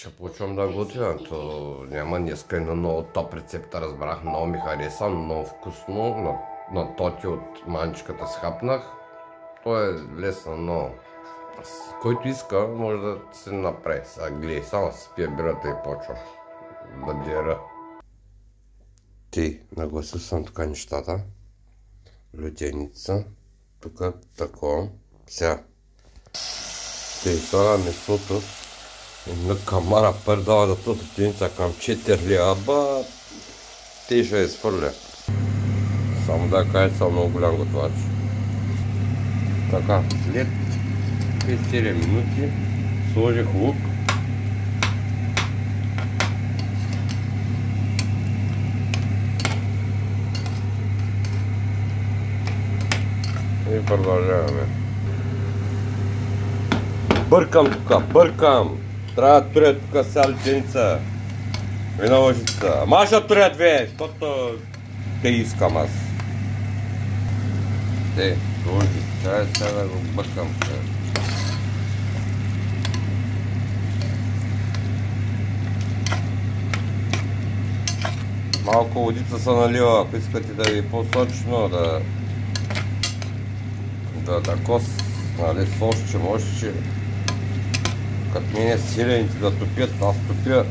Ще почвам да готвя, то няма днеска на много топ рецепта, разбрах, много ми хареса, много вкусно, на тоти от манчката схапнах. То е лесно, но който иска може да се направи. Сега гледай, само си спия бирата и почвам да дера. Нагласил съм тук нещата. Лютеница, тук тако. Сега слагам месото. Една камара пърдава да тото теница към 4 лева, те ще изхвърля. Само да кажа, съм много голям готвач. Така, след 5-7 минути сложих лук. И продължаваме. Бъркам тук, бъркам! Трябва да туря тук сега лютеница. Една лъжица. Ама ще туря две, защото те искам аз. Сложи. Трябва сега да го бъркам. Малко водица се налива, ако искате да ви е по-сочно, да кос, нали, сошче, можеше. Като мене сирените да топят, аз топя